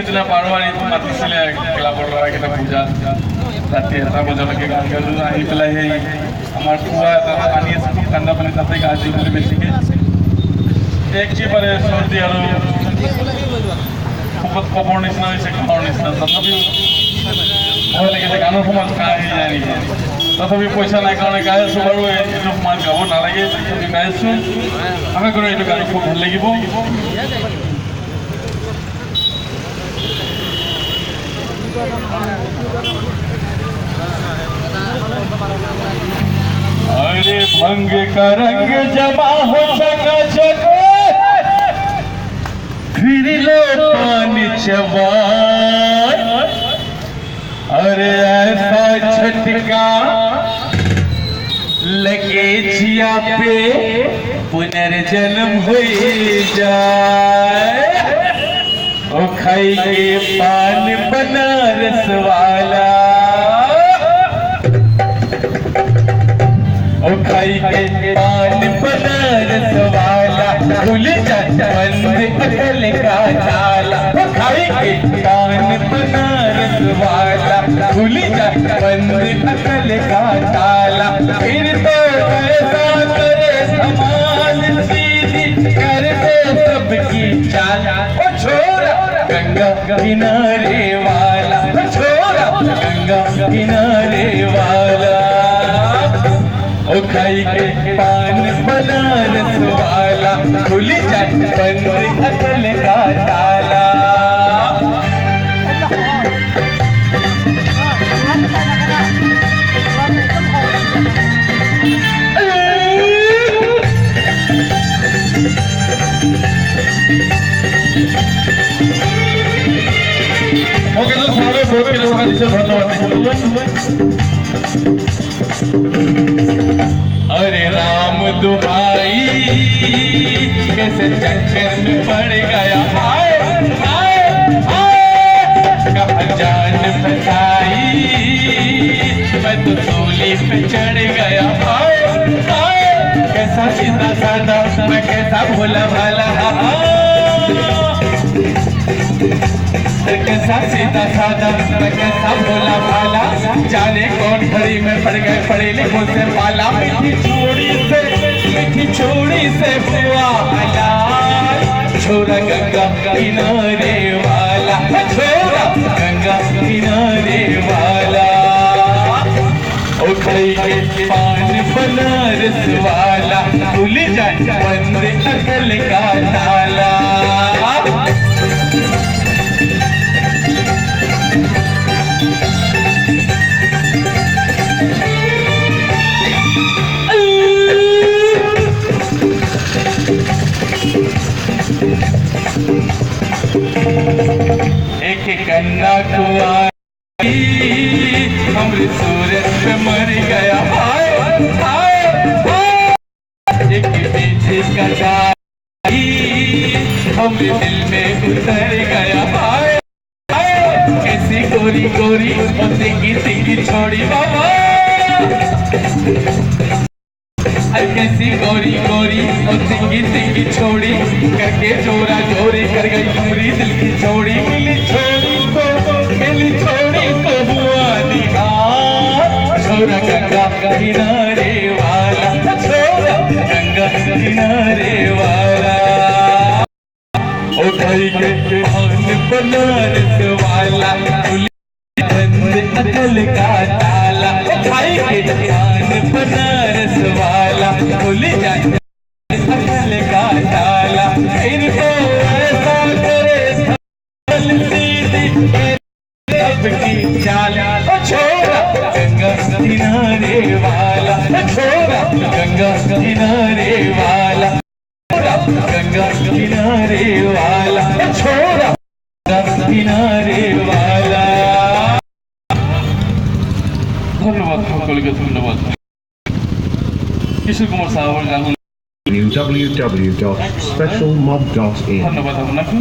সিদিনা বাৰবাৰী মাতিছিলে ক্লাবৰ ল'ৰাকেইটা পূজাত ৰাতি 1 বজালৈকে গান গালোঁ আহি পেলাই সেই আমাৰ কুঁৱা এটা পানী আছে খুব ঠাণ্ডা পানী তাতে গা ধুই পেলাই বেছিকৈ একেবাৰে চৰ্দি আৰু খুবত কবৰ নিচিনা হৈছে কামৰ নিচিনা তথাপিও ভয় লাগিছে গানৰ সময়ত কাহ আহি যায় নেকি তথাপি পইচা নাই কাৰণে গাই আছোঁ বাৰু এইটো সময়ত গাব নালাগে তথাপি গাই আছোঁ আশা কৰোঁ এইটো গান খুব ভাল লাগিব अरे भंग का रंग जमा हो चकाचक फिर लो पानी चबार अरे ऐसा झटका लगे जिया पे पुनर्जन्म हो जाए ओ खाई के पान बनारस वाला ओ खाई के पान बनारस वाला भूल जा बंद अकल का ताला ओ खाई के पान बनारस वाला भूल जा बंद अकल का ताला फिर तो ऐसा करे धमाल सीधी कर दे सबकी चाल ओ छोरा गंगा किनारे वाला ओ छोरा गंगा किनारे वाला ओ खाई के पान बनारस वाला खुल जाए बंद अकल का ताला ओके तो सारे बहुत के लोग से धन्यवाद अरे राम दुहाई कैसे चक्कर में पड़ गया हाय हाय हाय कहाँ जान फसाई मैं तो सूली पे चढ़ गया हाय हाय कैसा सीधा साधा मैं कैसा भोला भाला कैसा सीधा साधा मैं कैसा भोला भाला जाने कौन घड़ी में पड़ गए पड़े लिखों से पाला मीठी छोड़ी से हुआ हलाल छोरा गंगा किनारे वाला छोरा गंगा किनारे वाला ओ खाई के पान बनारस वाला भूल जाए बंद अकल का ताला एक कन्ना कुआरी हमरे सूरज पे मर गया हाय हाय हाय एक बेटे का दाई हमरे दिल में उतर गया हाय हाय कैसी गोरी गोरी सिंगी सिंगी छोड़ी बाबा कैसी गोरी गोरी और सिंगी सिंगी छोड़ी करके जोरा जोरी कर गई पूरी दिल की छोड़ी मिली छोड़ी को हुआ निहार छोरा गंगा किनारे वाला छोरा गंगा किनारे वाला ओ खाई के पान बनारस वाला बंद अकल का ताला खाई के पान बनारस वाला खुल जाए अकल का ताला फिर तो ऐसा करे सबकी चाल ओ छोरा गंगा किनारे वाला छोरा गंगा किनारे वाला गंगा किनारे वाला छोरा गंगा किनारे वाला ধন্যবাদ সকলকে ধন্যবাদ কিশোর কুমার সাহাবার গান www.specialmob.in ধন্যবাদ আপনাকে